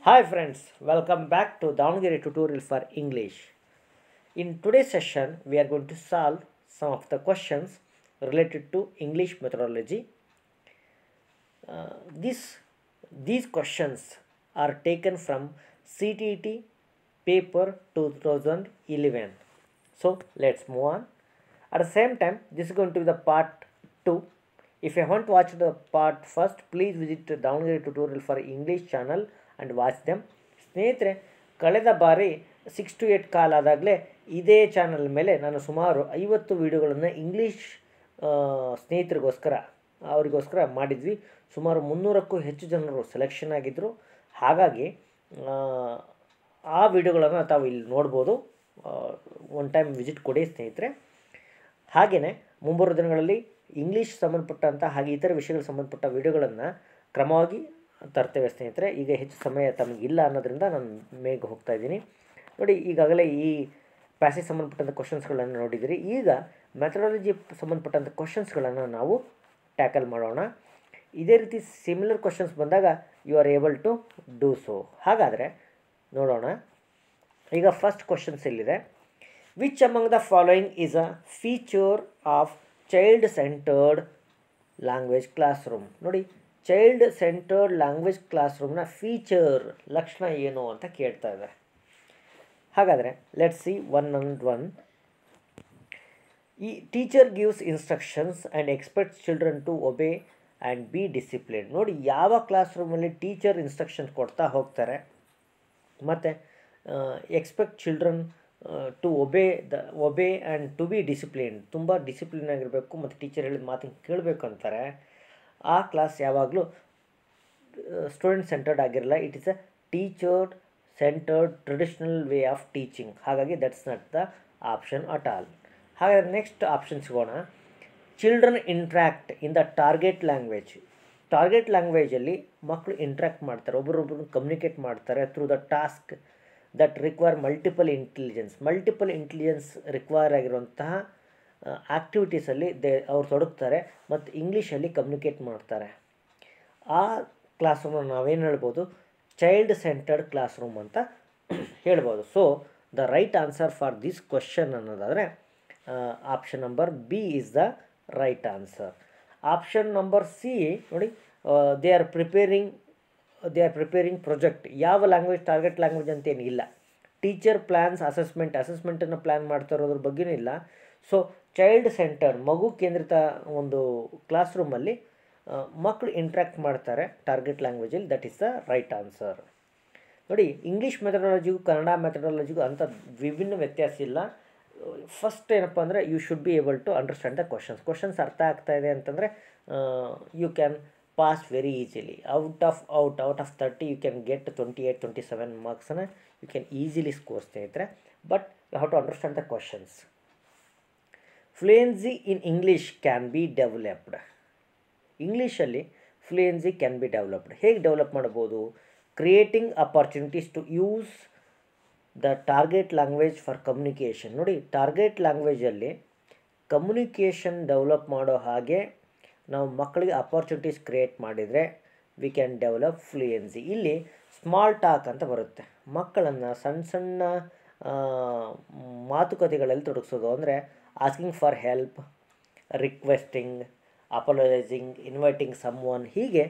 Hi friends, welcome back to Davangere tutorial for English. In today's session, we are going to solve some of the questions related to English methodology. These questions are taken from CTT paper 2011. So let's move on. At the same time, this is going to be the part 2. If you haven't watched the part first, please visit the Davangere tutorial for English channel and watch them. ಸ್ನೇಹಿತರೆ, ಕಳೆದ ಬಾರಿ 6 to 8 ಕಾಲ್ ಆದಾಗಲೇ ಇದೇ channel ಮೇಲೆ ನಾನು ಸುಮಾರು 50 ವೀಡಿಯೋಗಳನ್ನು English ಅವರಿಗೋಸ್ಕರ ಮಾಡಿದ್ವಿ. ಸುಮಾರು 300ಕ್ಕೂ ಹೆಚ್ಚು ಜನರು ಸೆಲೆಕ್ಷನ್ ಆಗಿದ್ದರು. ಹಾಗಾಗಿ ಆ ವಿಡಿಯೋಗಳನ್ನು ತಾವು ಇಲ್ಲಿ ನೋಡ್ಬೋದು. ಒನ್ ಟೈಮ್ ವಿಸಿಟ್ ಕೊಡಿ ಸ್ನೇಹಿತರೆ. ಹಾಗೆಯೇ ಮುಂಬರುವ ದಿನಗಳಲ್ಲಿ ಇಂಗ್ಲೀಷ್ ಸಂಬಂಧಪಟ್ಟಂಥ ಹಾಗೆ ಇತರ ವಿಷಯಗಳಿಗೆ ಸಂಬಂಧಪಟ್ಟ ವಿಡಿಯೋಗಳನ್ನು ಕ್ರಮವಾಗಿ ತರ್ತೇವೆ ಸ್ನೇಹಿತರೆ. ಈಗ ಹೆಚ್ಚು ಸಮಯ ತಮಗಿಲ್ಲ ಅನ್ನೋದ್ರಿಂದ ನಾನು ಮೇಗೆ ಹೋಗ್ತಾ ಇದ್ದೀನಿ. ನೋಡಿ, ಈಗಾಗಲೇ ಈ ಪ್ಯಾಸೇಜ್ ಸಂಬಂಧಪಟ್ಟಂಥ ಕ್ವಶನ್ಸ್ಗಳನ್ನು ನೋಡಿದ್ದೀರಿ. ಈಗ ಮೆಥಡಾಲಜಿ ಸಂಬಂಧಪಟ್ಟಂಥ ಕ್ವಶನ್ಸ್ಗಳನ್ನು ನಾವು ಟ್ಯಾಕಲ್ ಮಾಡೋಣ. ಇದೇ ರೀತಿ ಸಿಮಿಲರ್ ಕ್ವಶನ್ಸ್ ಬಂದಾಗ you are able to do so. ಹಾಗಾದರೆ ನೋಡೋಣ. ಈಗ ಫಸ್ಟ್ ಕ್ವಶನ್ಸ್ ಎಲ್ಲಿದೆ. Which among the following is a feature of child centred language class room. ನೋಡಿ, ಚೈಲ್ಡ್ ಸೆಂಟರ್ಡ್ ಲ್ಯಾಂಗ್ವೇಜ್ ಕ್ಲಾಸ್ ರೂಮ್ನ ಫೀಚರ್ ಲಕ್ಷಣ ಏನು ಅಂತ ಕೇಳ್ತಾ ಇದ್ದಾರೆ. ಹಾಗಾದರೆ let's see one and one. ಈ teacher gives instructions and expects children to obey and be discipline. ನೋಡಿ, ಯಾವ ಕ್ಲಾಸ್ ರೂಮಲ್ಲಿ ಟೀಚರ್ ಇನ್ಸ್ಟ್ರಕ್ಷನ್ಸ್ ಕೊಡ್ತಾ ಹೋಗ್ತಾರೆ ಮತ್ತು expect children to obey and to be discipline, ತುಂಬ ಡಿಸಿಪ್ಲಿನ್ ಆಗಿರಬೇಕು ಮತ್ತು ಟೀಚರ್ ಹೇಳಿದ ಮಾತನ್ನು ಕೇಳಬೇಕು ಅಂತಾರೆ. ಆ ಕ್ಲಾಸ್ ಯಾವಾಗಲೂ ಸ್ಟೂಡೆಂಟ್ ಸೆಂಟರ್ಡ್ ಆಗಿರಲ್ಲ. It is a teacher centred traditional way of teaching. ಹಾಗಾಗಿ that's not the option at all. ಹಾಗಾದರೆ ನೆಕ್ಸ್ಟ್ ಆಪ್ಷನ್ ಸಿಗೋಣ. Children interact in the target language. Target ಲ್ಯಾಂಗ್ವೇಜಲ್ಲಿ ಮಕ್ಕಳು ಇಂಟ್ರ್ಯಾಕ್ಟ್ ಮಾಡ್ತಾರೆ, ಒಬ್ಬರೊಬ್ಬರು ಕಮ್ಯುನಿಕೇಟ್ ಮಾಡ್ತಾರೆ through the task that require multiple intelligence require ಆಗಿರುವಂತಹ ಆ್ಯಕ್ಟಿವಿಟೀಸಲ್ಲಿ ಅವ್ರು ತೊಡಗ್ತಾರೆ ಮತ್ತು ಇಂಗ್ಲೀಷಲ್ಲಿ ಕಮ್ಯುನಿಕೇಟ್ ಮಾಡ್ತಾರೆ. ಆ ಕ್ಲಾಸ್ ರೂಮನ್ನು ನಾವೇನು ಹೇಳ್ಬೋದು, ಚೈಲ್ಡ್ ಸೆಂಟರ್ಡ್ ಕ್ಲಾಸ್ ರೂಮ್ ಅಂತ ಹೇಳ್ಬೋದು. So the right answer for this question ಅನ್ನೋದಾದರೆ option number B is the right answer. Option number C ನೋಡಿ, ದೇ ಆರ್ ಪ್ರಿಪೇರಿಂಗ್ ಪ್ರೊಜೆಕ್ಟ್. ಯಾವ ಲ್ಯಾಂಗ್ವೇಜ್ ಟಾರ್ಗೆಟ್ ಲ್ಯಾಂಗ್ವೇಜ್ ಅಂತೇನಿಲ್ಲ. ಟೀಚರ್ ಪ್ಲ್ಯಾನ್ಸ್ ಅಸೆಸ್ಮೆಂಟನ್ನು ಪ್ಲ್ಯಾನ್ ಮಾಡ್ತಾ ಇರೋದ್ರ ಬಗ್ಗೆನೂ ಇಲ್ಲ. ಸೊ ಚೈಲ್ಡ್ ಸೆಂಟರ್ಡ್, ಮಗು ಕೇಂದ್ರಿತ ಒಂದು ಕ್ಲಾಸ್ ರೂಮಲ್ಲಿ ಮಕ್ಕಳು ಇಂಟ್ರ್ಯಾಕ್ಟ್ ಮಾಡ್ತಾರೆ ಟಾರ್ಗೆಟ್ ಲ್ಯಾಂಗ್ವೇಜಲ್ಲಿ. That is the right answer. ನೋಡಿ, ಇಂಗ್ಲೀಷ್ ಮೆಥಡಾಲಜಿಗೂ ಕನ್ನಡ ಮೆಥಡಾಲಜಿಗೂ ಅಂಥ ವಿಭಿನ್ನ ವ್ಯತ್ಯಾಸ ಇಲ್ಲ. ಫಸ್ಟ್ ಏನಪ್ಪ ಅಂದರೆ you should be able to understand the questions ಅರ್ಥ ಆಗ್ತಾ ಇದೆ ಅಂತಂದರೆ you can pass very easily. Out of 30 you can get 28-27 ಮಾರ್ಕ್ಸನ್ನು ಯು ಕ್ಯಾನ್ ಈಸಿಲಿ ಸ್ಕೋರ್ ಸ್ನೇಹಿತರೆ. But you have to understand the questions. Fluency in English can be developed. ಇಂಗ್ಲೀಷಲ್ಲಿ fluency can be developed. ಹೇಗೆ develop ಮಾಡ್ಬೋದು? Creating opportunities to use the target language for communication. ನೋಡಿ, target ಲ್ಯಾಂಗ್ವೇಜಲ್ಲಿ communication develop ಮಾಡೋ ಹಾಗೆ ನಾವು ಮಕ್ಕಳಿಗೆ ಅಪಾರ್ಚುನಿಟೀಸ್ ಕ್ರಿಯೇಟ್ ಮಾಡಿದರೆ ವಿ ಕ್ಯಾನ್ ಡೆವಲಪ್ ಫ್ಲೂಯೆನ್ಸಿ. ಇಲ್ಲಿ ಸ್ಮಾಲ್ ಟಾಕ್ ಅಂತ ಬರುತ್ತೆ. ಮಕ್ಕಳನ್ನು ಸಣ್ಣ ಮಾತುಕತೆಗಳಲ್ಲಿ ತೊಡಗಿಸೋದು. ಅಂದರೆ asking for help, requesting, apologising, inviting someone, ಹೀಗೆ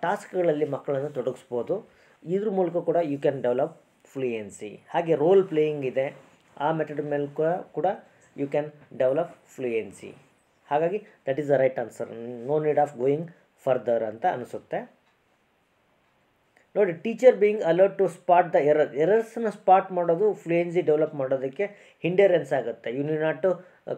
ಟಾಸ್ಕ್ಗಳಲ್ಲಿ ಮಕ್ಕಳನ್ನು ತೊಡಗಿಸ್ಬೋದು. ಇದ್ರ ಮೂಲಕ ಕೂಡ ಯು ಕ್ಯಾನ್ ಡೆವಲಪ್ ಫ್ಲೂಯೆನ್ಸಿ. ಹಾಗೆ ರೋಲ್ ಪ್ಲೇಯಿಂಗ್ ಇದೆ, ಆ ಮೆಥಡ್ ಮೇಲೆ ಕೂಡ ಯು ಕ್ಯಾನ್ ಡೆವಲಪ್ ಫ್ಲೂಯೆನ್ಸಿ. ಹಾಗಾಗಿ that is the right answer. No need of going further ಅಂತ ಅನಿಸುತ್ತೆ. ನೋಡಿ, teacher being alert to spot the ಎರರ್ಸನ್ನು ಸ್ಪಾಟ್ ಮಾಡೋದು ಫ್ಲೂಯೆನ್ಸಿ ಡೆವಲಪ್ ಮಾಡೋದಕ್ಕೆ ಹಿಂಡರೆನ್ಸ್ ಆಗುತ್ತೆ. You need not to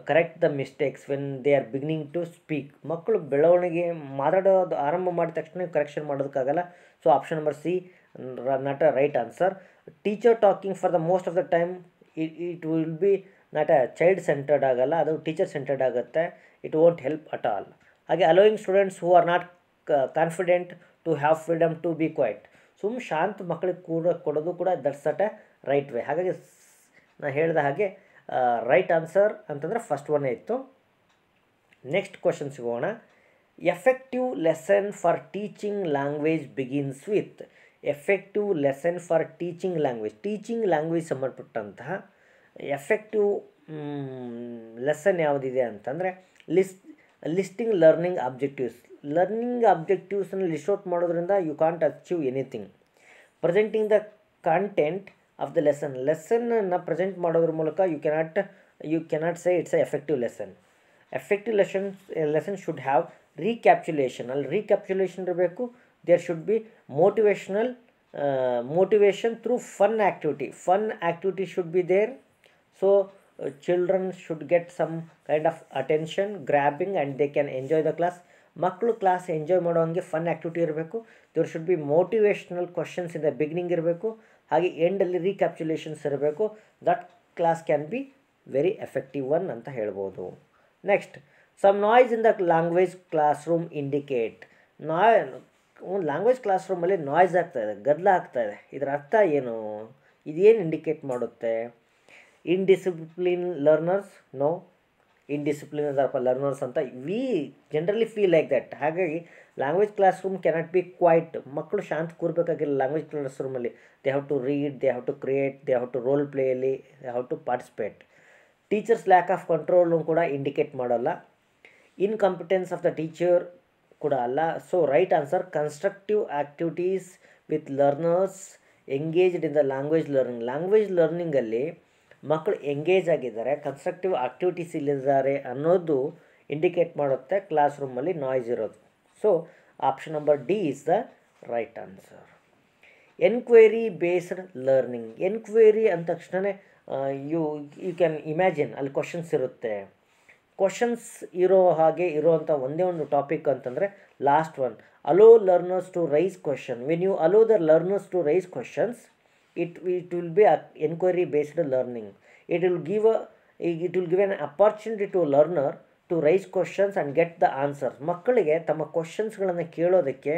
correct the mistakes when they are beginning to speak. ಮಕ್ಕಳು ಬೆಳವಣಿಗೆ ಮಾತಾಡೋದು ಆರಂಭ ಮಾಡಿದ ತಕ್ಷಣ ಕರೆಕ್ಷನ್ ಮಾಡೋದಕ್ಕಾಗಲ್ಲ. So option number C not a right answer. Teacher talking for the most of the time it will be not a child centred ಆಗಲ್ಲ, ಅದು teacher centred ಆಗುತ್ತೆ. It won't help at all. ಹಾಗೆ allowing students who are not confident to have freedom to be quiet. ಶಾಂತ ಮಕ್ಕಳಿಗೆ ಕೊಡೋದು ಕೂಡ that's not a right way. ಹಾಗಾಗಿ ನಾನು ಹೇಳಿದ ಹಾಗೆ ರೈಟ್ ಆನ್ಸರ್ ಅಂತಂದರೆ ಫಸ್ಟ್ ಒನ್ನೇ ಇತ್ತು. ನೆಕ್ಸ್ಟ್ ಕ್ವಶನ್ ಸಿಗೋಣ. Effective lesson for teaching language begins with. Effective lesson for teaching language ಸಂಬಂಧಪಟ್ಟಂತಹ ಎಫೆಕ್ಟಿವ್ ಲೆಸನ್ ಯಾವುದಿದೆ ಅಂತಂದರೆ ಲಿಸ್ಟಿಂಗ್ ಲರ್ನಿಂಗ್ ಆಬ್ಜೆಕ್ಟಿವ್ಸನ್ನು ಲಿಸ್ಟ್ ಔಟ್ ಮಾಡೋದ್ರಿಂದ you can't achieve anything. Presenting the content of the ಲೆಸನ್ನ ಪ್ರೆಸೆಂಟ್ ಮಾಡೋದ್ರ ಮೂಲಕ you cannot say it's a effective lesson. Effective lesson should have recapitulation. ಅಲ್ಲಿ recapitulation ಇರಬೇಕು. There should be motivation through fun activity should be there. So children should get some kind of attention grabbing and they can enjoy the class. ಮಕ್ಕಳು class enjoy ಮಾಡೋ ಹಂಗೆ fun activity ಇರಬೇಕು. There should be motivational questions in the beginning ಇರಬೇಕು. ಹಾಗೆ ಎಂಡಲ್ಲಿ recapitulations ಇರಬೇಕು. That class can be very effective one ಅಂತ ಹೇಳ್ಬೋದು. Next, some noise in the language class room indicate. ಒಂದು ಲ್ಯಾಂಗ್ವೇಜ್ ಕ್ಲಾಸ್ ರೂಮಲ್ಲಿ ನಾಯ್ಸ್ ಆಗ್ತಾಯಿದೆ, ಗದ್ದಲ ಆಗ್ತಾಯಿದೆ. ಇದರ ಅರ್ಥ ಏನು? ಇದೇನು ಇಂಡಿಕೇಟ್ ಮಾಡುತ್ತೆ? Indiscipline learners? ನೋ, ಇನ್ಡಿಸಿಪ್ಲಿನ್ ಅದರಪ್ಪ ಲರ್ನರ್ಸ್ ಅಂತ we generally feel like that. ಹಾಗಾಗಿ language class room cannot be quiet. ಮಕ್ಕಳು ಶಾಂತ ಕೂರಬೇಕಾಗಿಲ್ಲ ಲ್ಯಾಂಗ್ವೇಜ್ ಕ್ಲಾಸ್ ರೂಮಲ್ಲಿ. They have to read, they have to create, they have to role ಪ್ಲೇಯಲ್ಲಿ, they have to participate. Teachers lack of ಕಂಟ್ರೋಲ್ನು ಕೂಡ indicate ಮಾಡೋಲ್ಲ. Incompetence of the teacher ಕೂಡ ಅಲ್ಲ. So right answer, constructive activities with learners engaged in the language ಲರ್ನಿಂಗಲ್ಲಿ ಮಕ್ಕಳು engage ಆಗಿದ್ದಾರೆ, constructive activities ಇಲ್ಲಿದ್ದಾರೆ ಅನ್ನೋದು ಇಂಡಿಕೇಟ್ ಮಾಡುತ್ತೆ ಕ್ಲಾಸ್ ರೂಮಲ್ಲಿ ನಾಯ್ಸ್ ಇರೋದು. So option number D is the right answer. Enquiry based learning. Enquiry ಅಂದ ತಕ್ಷಣ ಯು ಕ್ಯಾನ್ ಇಮ್ಯಾಜಿನ್ ಅಲ್ಲಿ ಕ್ವಶನ್ಸ್ ಇರುತ್ತೆ. ಕ್ವಶನ್ಸ್ ಇರೋವಂಥ ಒಂದೇ ಒಂದು ಟಾಪಿಕ್ ಅಂತಂದರೆ last one, allow learners to raise question. When you allow the learners to raise questions, it will be enquiry based learning. It will give an opportunity to learner to raise questions and get the answers. ಮಕ್ಕಳಿಗೆ ತಮ್ಮ ಕ್ವಶನ್ಸ್ಗಳನ್ನು ಕೇಳೋದಕ್ಕೆ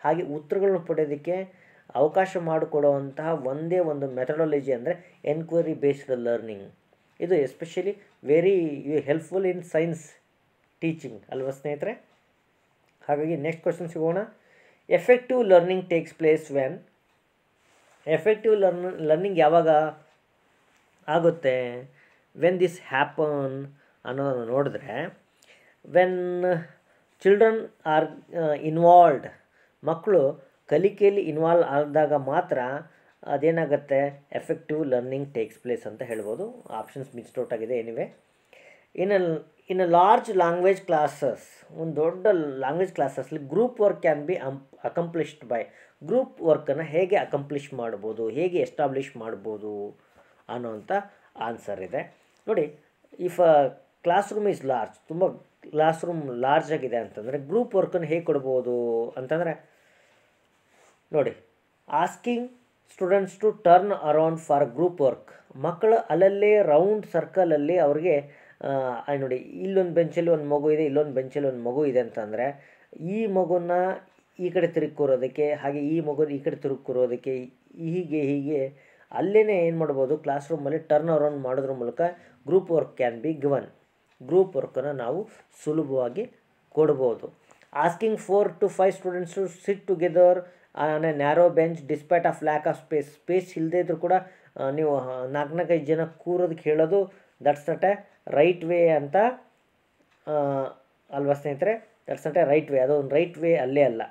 ಹಾಗೆ ಉತ್ತರಗಳನ್ನು ಪಡೆಯೋದಕ್ಕೆ ಅವಕಾಶ ಮಾಡಿಕೊಡುವಂತಹ ಒಂದೇ ಒಂದು methodology ಅಂದರೆ ಎನ್ಕ್ವೈರಿ ಬೇಸ್ಡ್ ಲರ್ನಿಂಗ್. ಇದು especially very helpful in science teaching ಅಲ್ವಾ ಸ್ನೇಹಿತರೆ? ಹಾಗಾಗಿ ನೆಕ್ಸ್ಟ್ ಕ್ವಶನ್ ಸಿಗೋಣ. Effective learning takes place when. Effective learning ಯಾವಾಗ ಆಗುತ್ತೆ? ವೆನ್ ದಿಸ್ ಹ್ಯಾಪನ್ ಅನ್ನೋದನ್ನು ನೋಡಿದ್ರೆ, ವೆನ್ ಚಿಲ್ಡ್ರನ್ ಆರ್ ಇನ್ವಾಲ್ವ್ಡ್, ಮಕ್ಕಳು ಕಲಿಕೆಯಲ್ಲಿ ಇನ್ವಾಲ್ವ್ ಆದಾಗ ಮಾತ್ರ ಅದೇನಾಗುತ್ತೆ, ಎಫೆಕ್ಟಿವ್ ಲರ್ನಿಂಗ್ ಟೇಕ್ಸ್ ಪ್ಲೇಸ್ ಅಂತ ಹೇಳ್ಬೋದು. ಆಪ್ಷನ್ಸ್ ಮಿಕ್ಸ್ಡ್ ಔಟ್ ಆಗಿದೆ. Anyway, in a large language classes, ಒಂದು ದೊಡ್ಡ ಲ್ಯಾಂಗ್ವೇಜ್ ಕ್ಲಾಸಸ್ಲಿ group work can be accomplished by. Group ವರ್ಕನ್ನು ಹೇಗೆ ಅಕಂಪ್ಲಿಷ್ ಮಾಡ್ಬೋದು, ಹೇಗೆ ಎಸ್ಟಾಬ್ಲಿಷ್ ಮಾಡ್ಬೋದು ಅನ್ನೋಂಥ ಆನ್ಸರ್ ಇದೆ. ನೋಡಿ, if class room is large, ತುಂಬ ಕ್ಲಾಸ್ ರೂಮ್ ಲಾರ್ಜ್ ಆಗಿದೆ ಅಂತಂದರೆ ಗ್ರೂಪ್ ವರ್ಕನ್ನು ಹೇಗೆ ಕೊಡ್ಬೋದು ಅಂತಂದರೆ, ನೋಡಿ, asking students to turn around for group work. ಮಕ್ಕಳು ಅಲ್ಲಲ್ಲೇ ರೌಂಡ್ ಸರ್ಕಲಲ್ಲಿ ಅವ್ರಿಗೆ ನೋಡಿ, ಇಲ್ಲೊಂದು ಬೆಂಚಲ್ಲಿ ಒಂದು ಮಗು ಇದೆ, ಇಲ್ಲೊಂದು ಬೆಂಚಲ್ಲಿ ಒಂದು ಮಗು ಇದೆ ಅಂತಂದರೆ ಈ ಮಗುನ ಈ ಕಡೆ ತಿರುಗಿ ಕೂರೋದಕ್ಕೆ, ಹಾಗೆ ಈ ಮಗುನ ಈ ಕಡೆ ತಿರುಗಿ ಕೂರೋದಕ್ಕೆ, ಹೀಗೆ ಅಲ್ಲೇ ಏನು ಮಾಡ್ಬೋದು, ಕ್ಲಾಸ್ ರೂಮಲ್ಲಿ ಟರ್ನ್ ಅರೌಂಡ್ ಮಾಡೋದ್ರ ಮೂಲಕ group work can be given. Group ವರ್ಕನ್ನು ನಾವು ಸುಲಭವಾಗಿ ಕೊಡ್ಬೋದು. Asking 4 to 5 students to sit together on a narrow bench despite of lack of space ಇಲ್ಲದೇ ಇದ್ರೂ ಕೂಡ ನೀವು 4-5 ಜನ ಕೂರೋದಕ್ಕೆ ಹೇಳೋದು, that's not a right way ಅಂತ ಅಲ್ವಾ ಸ್ನೇಹಿತರೆ? That's not a right way. ಅದೊಂದು ರೈಟ್ ವೇ ಅಲ್ಲೇ ಅಲ್ಲ.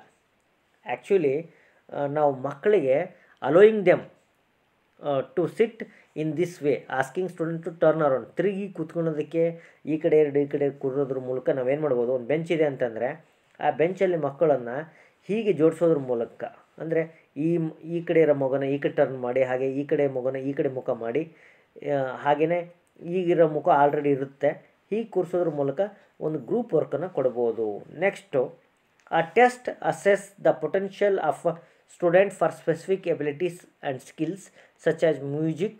ಆ್ಯಕ್ಚುಲಿ ನಾವು ಮಕ್ಕಳಿಗೆ allowing them to sit in this way, asking student to turn around, ತಿರುಗಿ ಕೂತ್ಕೊಳ್ಳೋದಕ್ಕೆ ಈ ಕಡೆ 2 ಈ ಕಡೆ ಕೂರೋದ್ರ ಮೂಲಕ ನಾವೇನು ಮಾಡ್ಬೋದು, ಒಂದು ಬೆಂಚ್ ಇದೆ ಅಂತಂದರೆ ಆ ಬೆಂಚಲ್ಲಿ ಮಕ್ಕಳನ್ನು ಹೀಗೆ ಜೋಡಿಸೋದ್ರ ಮೂಲಕ, ಅಂದರೆ ಈ ಕಡೆ ಇರೋ ಮಗುನ ಈ ಕಡೆ ಟರ್ನ್ ಮಾಡಿ, ಹಾಗೆ ಈ ಕಡೆ ಮಗುನ ಈ ಕಡೆ ಮುಖ ಮಾಡಿ, ಹಾಗೆಯೇ ಈಗಿರೋ ಮುಖ ಆಲ್ರೆಡಿ ಇರುತ್ತೆ, ಹೀಗೆ ಕೂರಿಸೋದ್ರ ಮೂಲಕ ಒಂದು ಗ್ರೂಪ್ ವರ್ಕನ್ನು ಕೊಡ್ಬೋದು. Next, a test assess the potential of a student for specific abilities and skills such as music,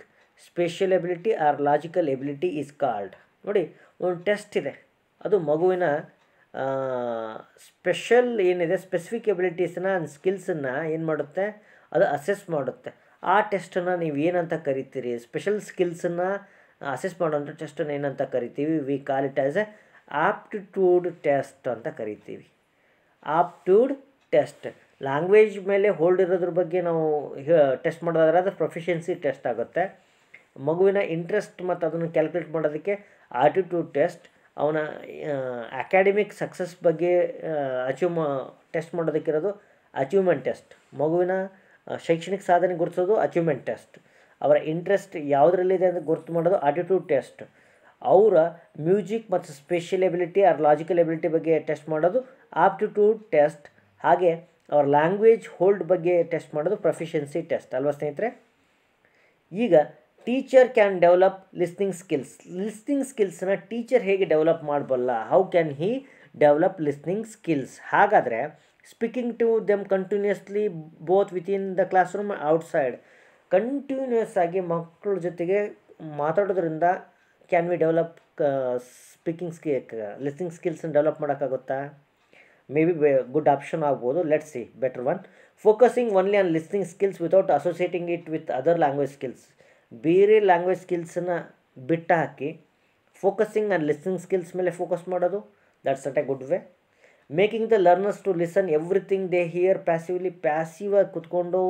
spatial ability or logical ability is called. ನೋಡಿ, ಒಂದು ಟೆಸ್ಟ್ ಇದೆ, ಅದು ಮಗುವಿನ ಸ್ಪೆಷಲ್ ಏನಿದೆ, ಸ್ಪೆಸಿಫಿಕ್ ಎಬಿಲಿಟೀಸನ್ನ ಆ್ಯಂಡ್ ಸ್ಕಿಲ್ಸನ್ನು ಏನು ಮಾಡುತ್ತೆ, ಅದು ಅಸೆಸ್ ಮಾಡುತ್ತೆ. ಆ ಟೆಸ್ಟನ್ನು ನೀವು ಏನಂತ ಕರಿತೀರಿ? ಸ್ಪೆಷಲ್ ಸ್ಕಿಲ್ಸನ್ನು ಅಸೆಸ್ ಮಾಡೋಂಥ ಟೆಸ್ಟನ್ನು ಏನಂತ ಕರಿತೀವಿ? We call it as A aptitude test ಅಂತ ಕರಿತೀವಿ. ಆಪ್ಟ್ಯೂಡ್ ಟೆಸ್ಟ್. ಲ್ಯಾಂಗ್ವೇಜ್ ಮೇಲೆ ಹೋಲ್ಡ್ ಇರೋದ್ರ ಬಗ್ಗೆ ನಾವು ಟೆಸ್ಟ್ ಮಾಡೋದಾದ್ರೆ ಅದು ಪ್ರೊಫಿಷಿಯನ್ಸಿ ಟೆಸ್ಟ್ ಆಗುತ್ತೆ. ಮಗುವಿನ ಇಂಟ್ರೆಸ್ಟ್ ಮತ್ತು ಅದನ್ನು ಕ್ಯಾಲ್ಕುಲೇಟ್ ಮಾಡೋದಕ್ಕೆ ಆಟಿಟ್ಯೂಡ್ ಟೆಸ್ಟ್. ಅವನ ಅಕಾಡೆಮಿಕ್ ಸಕ್ಸಸ್ ಬಗ್ಗೆ ಟೆಸ್ಟ್ ಮಾಡೋದಕ್ಕಿರೋದು ಅಚೀವ್ಮೆಂಟ್ ಟೆಸ್ಟ್. ಮಗುವಿನ ಶೈಕ್ಷಣಿಕ ಸಾಧನೆ ಗುರುತಿಸೋದು ಅಚೀವ್ಮೆಂಟ್ ಟೆಸ್ಟ್. ಅವರ ಇಂಟ್ರೆಸ್ಟ್ ಯಾವುದರಲ್ಲಿದೆ ಅಂತ ಗುರುತು ಮಾಡೋದು ಆಟಿಟ್ಯೂಡ್ ಟೆಸ್ಟ್. ಅವರ ಮ್ಯೂಸಿಕ್ ಮತ್ತು special ability or logical ability ಬಗ್ಗೆ ಟೆಸ್ಟ್ ಮಾಡೋದು ಆಪ್ಟಿಟ್ಯೂಡ್ ಟೆಸ್ಟ್. ಹಾಗೆ ಅವ್ರ ಲ್ಯಾಂಗ್ವೇಜ್ ಹೋಲ್ಡ್ ಬಗ್ಗೆ ಟೆಸ್ಟ್ ಮಾಡೋದು ಪ್ರೊಫಿಷಿಯನ್ಸಿ ಟೆಸ್ಟ್ ಅಲ್ವಾ ಸ್ನೇಹಿತರೆ. ಈಗ teacher can develop listening skills. Listening ಸ್ಕಿಲ್ಸ್ನ ಟೀಚರ್ ಹೇಗೆ ಡೆವಲಪ್ ಮಾಡಬಲ್ಲ? How can he develop listening skills? ಹಾಗಾದರೆ speaking to them continuously both within the classroom outside. Continuous ಆಗಿ ಮಕ್ಕಳ ಜೊತೆಗೆ ಮಾತಾಡೋದ್ರಿಂದ ಕ್ಯಾನ್ ವಿ ಡೆವಲಪ್ ಲಿಸ್ನಿಂಗ್ ಸ್ಕಿಲ್ಸನ್ನು ಡೆವಲಪ್ ಮಾಡೋಕ್ಕಾಗುತ್ತಾ? ಮೇ ಬಿ ಗುಡ್ ಆಪ್ಷನ್ ಆಗ್ಬೋದು. Let's see better one. Focusing only on listening skills without associating it with other language skills. ಬೇರೆ language ಸ್ಕಿಲ್ಸನ್ನು ಬಿಟ್ಟು ಹಾಕಿ ಫೋಕಸಿಂಗ್ ಆನ್ ಲಿಸ್ನಿಂಗ್ ಸ್ಕಿಲ್ಸ್ ಮೇಲೆ ಫೋಕಸ್ ಮಾಡೋದು, that's not a good way. Making the learners to listen everything they hear passively. ಪ್ಯಾಸಿವಾಗಿ ಕುತ್ಕೊಂಡು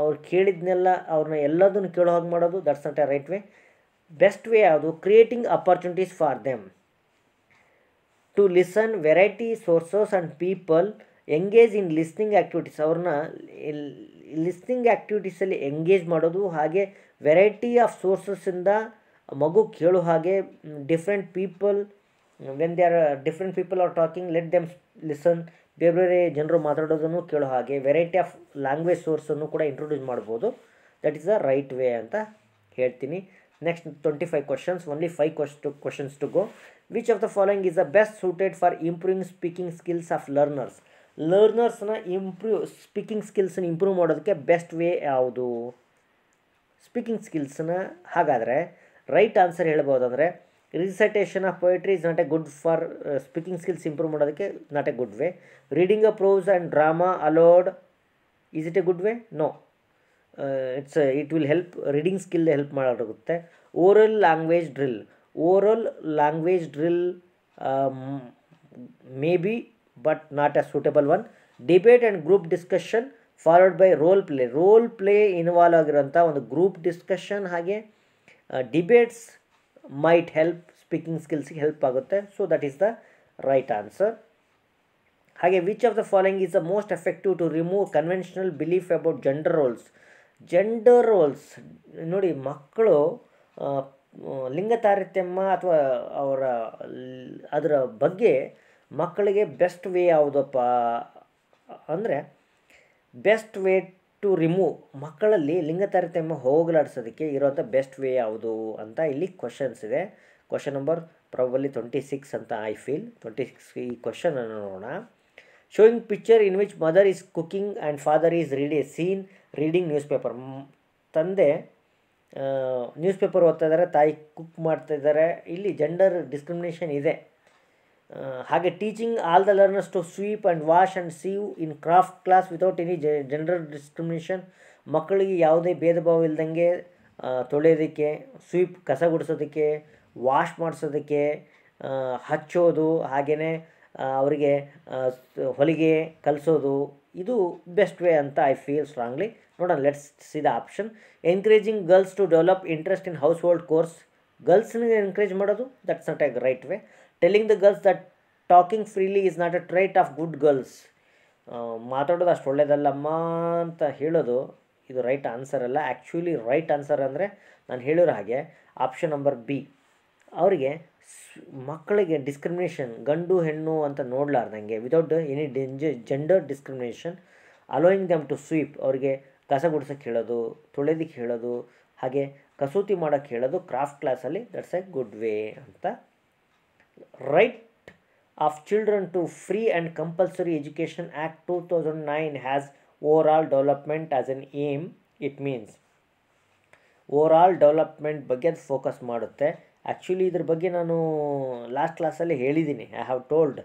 ಅವ್ರು ಕೇಳಿದ್ನೆಲ್ಲ ಅವ್ರನ್ನ ಎಲ್ಲದನ್ನು ಕೇಳೋ ಹಾಗೆ ಮಾಡೋದು, that's not a right way. Best way ಯಾವುದು? Creating opportunities for them to listen variety sources and people engage in listening activities. ಅವ್ರನ್ನ ಲಿಸ್ನಿಂಗ್ ಆ್ಯಕ್ಟಿವಿಟೀಸಲ್ಲಿ ಎಂಗೇಜ್ ಮಾಡೋದು, ಹಾಗೆ ವೆರೈಟಿ ಆಫ್ ಸೋರ್ಸಸ್ಸಿಂದ ಮಗು ಕೇಳೋ ಹಾಗೆ different people when they are different people are talking let them listen. ಬೇರೆ ಬೇರೆ ಜನರು ಮಾತಾಡೋದನ್ನು ಕೇಳೋ ಹಾಗೆ ವೆರೈಟಿ ಆಫ್ ಲ್ಯಾಂಗ್ವೇಜ್ ಸೋರ್ಸನ್ನು ಕೂಡ ಇಂಟ್ರೊಡ್ಯೂಸ್ ಮಾಡ್ಬೋದು. That is the right way ಅಂತ ಹೇಳ್ತೀನಿ. Next 25 questions, only 5 questions to go. Which of the following is the best suited for improving speaking skills of learners? ಲರ್ನರ್ಸ್ನ ಸ್ಪೀಕಿಂಗ್ ಸ್ಕಿಲ್ಸನ್ನ ಇಂಪ್ರೂವ್ ಮಾಡೋದಕ್ಕೆ best way ಯಾವುದು? Speaking ಸ್ಕಿಲ್ಸ್ನ ಹಾಗಾದರೆ right answer ಹೇಳ್ಬೋದಂದರೆ recitation of poetry is not a good for speaking skills improve ಮಾಡೋದಕ್ಕೆ, not a good way. Reading a prose and drama aloud, is it a good way? No. It will help, reading skill help ಮಾಡೋಗುತ್ತೆ. Oral language drill may be but not a suitable one. Debate and group discussion followed by role play involve ಆಗಿರೋಂಥ ಒಂದು group discussion ಹಾಗೆ debates might help speaking ಸ್ಕಿಲ್ಸ್ಗೆ help ಆಗುತ್ತೆ. So that is the right answer. ಹಾಗೆ which of the following is the most effective to remove conventional belief about gender roles? Gender roles ನೋಡಿ, ಮಕ್ಕಳು ಲಿಂಗ ತಾರತಮ್ಯ ಅಥವಾ ಅದರ ಬಗ್ಗೆ ಮಕ್ಕಳಿಗೆ ಬೆಸ್ಟ್ ವೇ ಯಾವುದಪ್ಪ ಅಂದರೆ ಬೆಸ್ಟ್ ವೇ ಟು ರಿಮೂವ್, ಮಕ್ಕಳಲ್ಲಿ ಲಿಂಗ ತಾರತಮ್ಯ ಹೋಗಲಾಡಿಸೋದಕ್ಕೆ ಇರೋಂಥ ಬೆಸ್ಟ್ ವೇ ಯಾವುದು ಅಂತ ಇಲ್ಲಿ ಕ್ವಶನ್ಸ್ ಇದೆ. ಕ್ವಶನ್ ನಂಬರ್ ಪ್ರಾಬಲಿ 26 ಅಂತ ಐ ಫೀಲ್. 26 ಈ ಕ್ವಶನನ್ನು ನೋಡೋಣ. Showing picture in which mother is cooking and father is reading news paper. ತಂದೆ ನ್ಯೂಸ್ ಪೇಪರ್ ಓದ್ತಾ ಇದ್ದಾರೆ, ತಾಯಿ ಕುಕ್ ಮಾಡ್ತಾ ಇದ್ದಾರೆ. ಇಲ್ಲಿ ಜೆಂಡರ್ ಡಿಸ್ಕ್ರಿಮಿನೇಷನ್ ಇದೆ. ಹಾಗೆ teaching all the learners to sweep and wash and sieve in craft class without any gender discrimination. ಮಕ್ಕಳಿಗೆ ಯಾವುದೇ ಭೇದ ಭಾವ ಇಲ್ದಂಗೆ ತೊಳೆಯೋದಕ್ಕೆ, ಸ್ವೀಪ್ ಕಸ ಗುಡಿಸೋದಕ್ಕೆ, ವಾಶ್ ಮಾಡಿಸೋದಕ್ಕೆ, ಹಚ್ಚೋದು, ಹಾಗೆಯೇ ಅವರಿಗೆ ಹೊಲಿಗೆ ಕಲಿಸೋದು, ಇದು ಬೆಸ್ಟ್ ವೇ ಅಂತ ಐ ಫೀಲ್ ಸ್ಟ್ರಾಂಗ್ಲಿ. ನೋಡೋಣ, let's see the option. Encouraging girls to develop interest in household course. ಗರ್ಲ್ಸ್ನಿಗೆ ಎನ್ಕರೇಜ್ ಮಾಡೋದು, that's not a right way. Telling the girls that talking freely is not a trait of good girls. ಮಾತಾಡೋದು ಅಷ್ಟು ಒಳ್ಳೆಯದಲ್ಲಮ್ಮ ಅಂತ ಹೇಳೋದು, ಇದು right answer ಅಲ್ಲ. Actually right answer ಅಂದರೆ ನಾನು ಹೇಳಿರೋ ಹಾಗೆ ಆಪ್ಷನ್ ನಂಬರ್ ಬಿ. ಅವರಿಗೆ ಮಕ್ಕಳಿಗೆ ಡಿಸ್ಕ್ರಿಮಿನೇಷನ್, ಗಂಡು ಹೆಣ್ಣು ಅಂತ ನೋಡಲಾರ್ದಂಗೆ without any gender discrimination, allowing them to sweep, ಅವರಿಗೆ ಕಸ ಗುಡ್ಸೋಕ್ಕೆ ಹೇಳೋದು, ತೊಳೆದಕ್ಕೆ ಹೇಳೋದು, ಹಾಗೆ ಕಸೂತಿ ಮಾಡೋಕ್ಕೆ ಹೇಳೋದು ಕ್ರಾಫ್ಟ್ ಕ್ಲಾಸಲ್ಲಿ, ದಟ್ಸ್ ಎ ಗುಡ್ ವೇ ಅಂತ. Right of children to free and compulsory education act 2009 has overall development as an aim. It means overall development ಬಗ್ಗೆ ಅದು ಫೋಕಸ್ ಮಾಡುತ್ತೆ. ಆ್ಯಕ್ಚುಲಿ ಇದ್ರ ಬಗ್ಗೆ ನಾನು ಲಾಸ್ಟ್ ಕ್ಲಾಸಲ್ಲಿ ಹೇಳಿದ್ದೀನಿ. I have told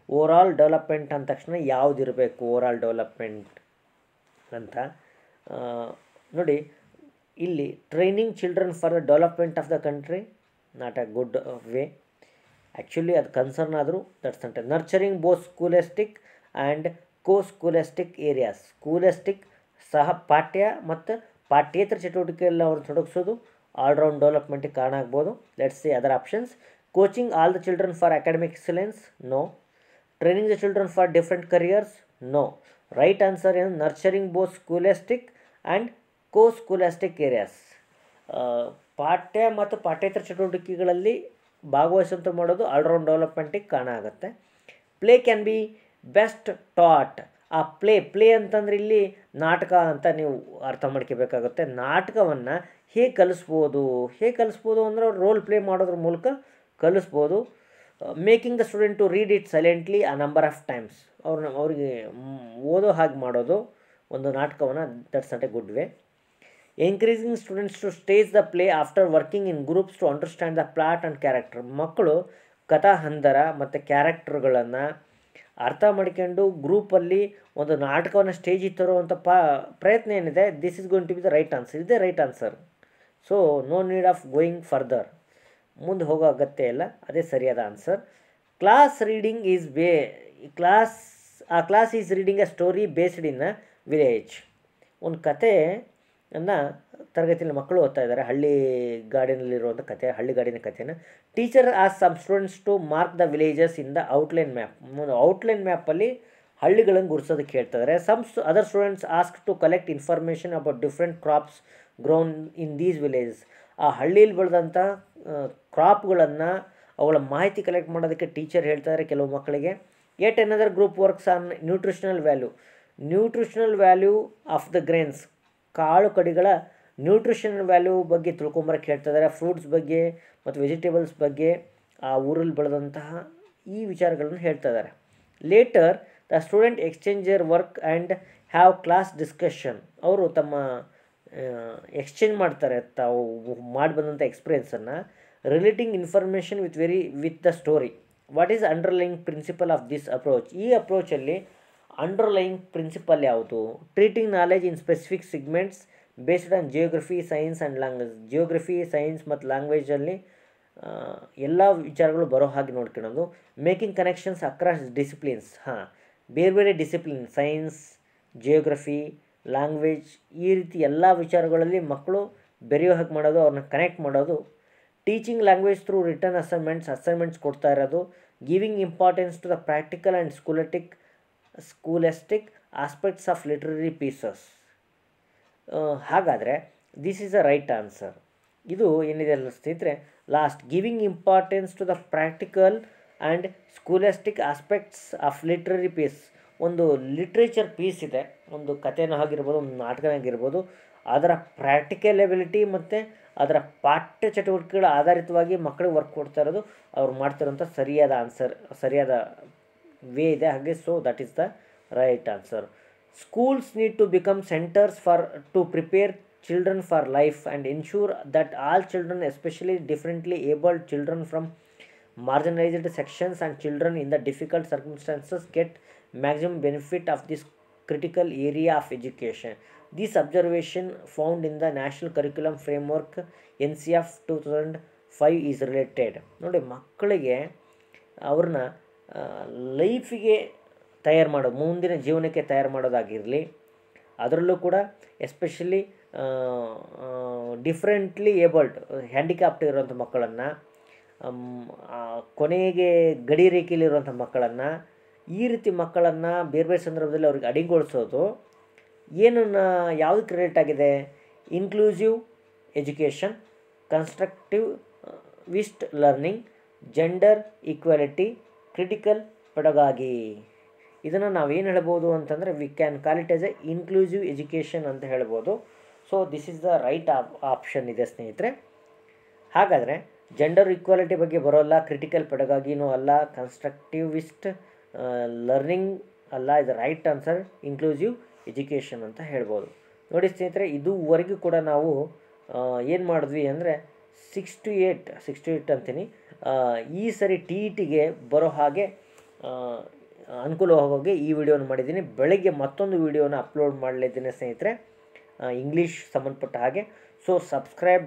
overall development ಅಂದ ತಕ್ಷಣ ಯಾವುದಿರಬೇಕು ಓವರಾಲ್ ಡೆವಲಪ್ಮೆಂಟ್ ಅಂತ. ನೋಡಿ, ಇಲ್ಲಿ training children for the development of the country, not a good way. Actually ಅದು ಕನ್ಸರ್ನ್ ಆದರೂ that's not a. Nurturing both scholastic and scholastic areas. Scholastic ಸಹ ಪಾಠ್ಯ ಮತ್ತು ಪಾಠ್ಯೇತರ ಚಟುವಟಿಕೆಯಲ್ಲಿ ಅವ್ರು ತೊಡಗಿಸೋದು ಆಲ್ರೌಂಡ್ ಡೆವಲಪ್ಮೆಂಟಿಗೆ ಕಾರಣ ಆಗ್ಬೋದು. Let's see other options. Coaching all the children for academic excellence, no. Training the children for different careers, no. Right answer ಏನು? Nurturing both scholastic and scholastic areas. ಪಾಠ್ಯ ಮತ್ತು ಪಾಠ್ಯೇತರ ಚಟುವಟಿಕೆಗಳಲ್ಲಿ ಭಾಗವಹಿಸುವಂತೆ ಮಾಡೋದು ಆಲ್ರೌಂಡ್ ಡೆವಲಪ್ಮೆಂಟಿಗೆ ಕಾರಣ ಆಗುತ್ತೆ. Play can be best taught. ಆ ಪ್ಲೇ ಅಂತಂದ್ರೆ ಇಲ್ಲಿ ನಾಟಕ ಅಂತ ನೀವು ಅರ್ಥ ಮಾಡ್ಕೋಬೇಕಾಗುತ್ತೆ. ನಾಟಕವನ್ನು ಹೇಗೆ ಕಲಿಸ್ಬೋದು ಅಂದರೆ ಅವ್ರು ರೋಲ್ ಪ್ಲೇ ಮಾಡೋದ್ರ ಮೂಲಕ ಕಲಿಸ್ಬೋದು. Making the student to read it silently a number of times. ಅವ್ರಿಗೆ ಓದೋ ಹಾಗೆ ಮಾಡೋದು ಒಂದು ನಾಟಕವನ್ನು, that's not a good way. Encouraging students to stage the play after working in groups to understand the plot and character. ಮಕ್ಕಳು ಕಥಾ ಹಂದರ ಮತ್ತು ಕ್ಯಾರೆಕ್ಟರ್ಗಳನ್ನು ಅರ್ಥ ಮಾಡ್ಕೊಂಡು ಗ್ರೂಪಲ್ಲಿ ಒಂದು ನಾಟಕವನ್ನು ಸ್ಟೇಜಿಗೆ ತರುವಂಥ ಪ್ರಯತ್ನ ಏನಿದೆ, this is going to be the right answer. ಇದೇ right answer. So no need of going further, ಮುಂದೆ ಹೋಗೋ ಅಗತ್ಯ ಇಲ್ಲ, ಅದೇ ಸರಿಯಾದ answer. Class reading is class is reading a story based in a village. ಒಂದು ಕಥೆಯನ್ನು ತರಗತಿಯಲ್ಲಿ ಮಕ್ಕಳು ಓದ್ತಾ ಇದ್ದಾರೆ, ಹಳ್ಳಿಗಾಡಿನಲ್ಲಿರುವಂಥ ಕಥೆ, ಹಳ್ಳಿಗಾಡಿನ ಕಥೆನ. ಟೀಚರ್ ಆಸ್ some students to mark the villages in the outline map. Outline ಮ್ಯಾಪಲ್ಲಿ ಹಳ್ಳಿಗಳನ್ನು ಗುರ್ಸೋದಕ್ಕೆ ಹೇಳ್ತಿದ್ದಾರೆ. Some other students ask to collect information about different crops grown in these villages. ಆ ಹಳ್ಳಿಯಲ್ಲಿ ಬೆಳೆದಂಥ ಕ್ರಾಪ್ಗಳನ್ನು, ಅವುಗಳ ಮಾಹಿತಿ ಕಲೆಕ್ಟ್ ಮಾಡೋದಕ್ಕೆ ಟೀಚರ್ ಹೇಳ್ತಾರೆ ಕೆಲವು ಮಕ್ಕಳಿಗೆ. Yet another group works on nutritional value of the grains. ಕಾಳು ಕಡಿಗಳ ನ್ಯೂಟ್ರಿಷನಲ್ ವ್ಯಾಲ್ಯೂ ಬಗ್ಗೆ ತಿಳ್ಕೊಂಬರಕ್ಕೆ ಹೇಳ್ತಿದ್ದಾರೆ. ಫ್ರೂಟ್ಸ್ ಬಗ್ಗೆ ಮತ್ತು ವೆಜಿಟೇಬಲ್ಸ್ ಬಗ್ಗೆ, ಆ ಊರಲ್ಲಿ ಬೆಳೆದಂತಹ ಈ ವಿಚಾರಗಳನ್ನು ಹೇಳ್ತಾ ಇದ್ದಾರೆ. Later the student exchange their work and have class discussion. ಅವರು ತಮ್ಮ ಎಕ್ಸ್ಚೇಂಜ್ ಮಾಡ್ತಾರೆ ತಾವು ಮಾಡಿ ಬಂದಂಥ ಎಕ್ಸ್ಪೀರಿಯೆನ್ಸನ್ನು. Relating information with the story. What is underlying principle of this approach? ಈ ಅಪ್ರೋಚಲ್ಲಿ ಅಂಡರ್ಲೈಯಿಂಗ್ ಪ್ರಿನ್ಸಿಪಲ್ ಯಾವುದು? Treating knowledge in specific segments based on geography, science and language. Geography, science ಮತ್ತು ಲ್ಯಾಂಗ್ವೇಜಲ್ಲಿ ಎಲ್ಲ ವಿಚಾರಗಳು ಬರೋ ಹಾಗೆ ನೋಡ್ಕೊಳ್ಳೋದು. Making connections across disciplines. ಬೇರೆ ಡಿಸಿಪ್ಲಿನ್, ಸೈನ್ಸ್, ಜಿಯೋಗ್ರಫಿ, ಲ್ಯಾಂಗ್ವೇಜ್, ಈ ರೀತಿ ಎಲ್ಲ ವಿಚಾರಗಳಲ್ಲಿ ಮಕ್ಕಳು ಬೆರೆಯೋ ಹಾಗೆ ಮಾಡೋದು, ಅವ್ರನ್ನ ಕನೆಕ್ಟ್ ಮಾಡೋದು. Teaching language through return assignments ಕೊಡ್ತಾ ಇರೋದು. Giving importance to the practical and scholastic aspects of literary pieces. ಹಾಗಾದರೆ this is a right answer. ಇದು ಏನಿದೆ ಅಲ್ಲ ಸ್ನೇಹಿತರೆ, last giving importance to the practical and scholastic aspects of literary piece. ಒಂದು literature piece ಇದೆ, ಒಂದು ಕಥೆನೂ ಆಗಿರ್ಬೋದು, ಒಂದು ನಾಟಕ ಆಗಿರ್ಬೋದು, ಅದರ ಪ್ರಾಕ್ಟಿಕಲ್ ಎಬಿಲಿಟಿ ಮತ್ತು ಅದರ ಪಾಠ್ಯ ಚಟುವಟಿಕೆಗಳ ಆಧಾರಿತವಾಗಿ ಮಕ್ಕಳಿಗೆ ವರ್ಕ್ ಕೊಡ್ತಾ ಇರೋದು ಅವ್ರು ಮಾಡ್ತಿರೋಂಥ ಸರಿಯಾದ ವೇ ಇದೆ. ಹಾಗೆ so that is the right answer. Schools need to become centers to prepare children for life and ensure that all children, especially differently abled children from marginalized sections and children in the difficult circumstances, get maximum benefit of this critical area of education. This observation found in the National Curriculum Framework NCF 2005 is related. ನೋಡಿ, ಮಕ್ಕಳಿಗೆ ಅವ್ರನ್ನ ಲೈಫಿಗೆ ತಯಾರು ಮಾಡೋದು, ಮುಂದಿನ ಜೀವನಕ್ಕೆ ತಯಾರು ಮಾಡೋದಾಗಿರಲಿ, ಅದರಲ್ಲೂ ಕೂಡ ಎಸ್ಪೆಷಲಿ ಡಿಫ್ರೆಂಟ್ಲಿ ಏಬಲ್ಡ್, ಹ್ಯಾಂಡಿಕ್ಯಾಪ್ಟ್ ಇರುವಂಥ ಮಕ್ಕಳನ್ನು, ಕೊನೆಗೆ ಗಡಿ ರೇಖೆಯಲ್ಲಿರುವಂಥ ಮಕ್ಕಳನ್ನು, ಈ ರೀತಿ ಮಕ್ಕಳನ್ನು ಬೇರೆ ಸಂದರ್ಭದಲ್ಲಿ ಅವ್ರಿಗೆ ಅಡಿಗೊಳಿಸೋದು ಯಾವುದಕ್ಕೆ ರಿಲೇಟ್ ಆಗಿದೆ? Inclusive education, constructivist learning, gender equality, critical ಪೆಡಗಾಗಿ. ಇದನ್ನು ನಾವೇನು ಹೇಳ್ಬೋದು ಅಂತಂದರೆ, we can call it as A inclusive education ಅಂತ ಹೇಳ್ಬೋದು. So this is the right option ಇದೆ ಸ್ನೇಹಿತರೆ. ಹಾಗಾದರೆ ಜೆಂಡರ್ ಈಕ್ವಾಲಿಟಿ ಬಗ್ಗೆ ಬರೋಲ್ಲ, ಕ್ರಿಟಿಕಲ್ ಪೆಡಗಾಗಿನೂ ಅಲ್ಲ, ಕನ್ಸ್ಟ್ರಕ್ಟಿವಿಸ್ಟ್ ಲರ್ನಿಂಗ್ ಅಲ್ಲ. ಇದು ರೈಟ್ ಆನ್ಸರ್ ಇನ್ಕ್ಲೂಸಿವ್ ಎಜುಕೇಷನ್ ಅಂತ ಹೇಳ್ಬೋದು. ನೋಡಿ ಸ್ನೇಹಿತರೆ, ಇದುವರೆಗೂ ಕೂಡ ನಾವು ಏನು ಮಾಡಿದ್ವಿ ಅಂದರೆ 6 to 8 ಅಂತೀನಿ, ಈ ಸರಿ TETಗೆ ಬರೋ ಹಾಗೆ ಅನುಕೂಲವಾಗಿ ಈ ವಿಡಿಯೋನ ಮಾಡಿದ್ದೀನಿ. ಬೆಳಗ್ಗೆ ಮತ್ತೊಂದು ವಿಡಿಯೋನ ಅಪ್ಲೋಡ್ ಮಾಡಲಿದ್ದೀನಿ ಸ್ನೇಹಿತರೆ, ಇಂಗ್ಲೀಷ್ ಸಂಬಂಧಪಟ್ಟ ಹಾಗೆ. So subscribe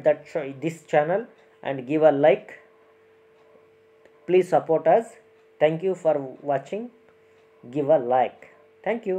this channel and give a like. Please support us. Thank you for watching. Give a like. Thank you.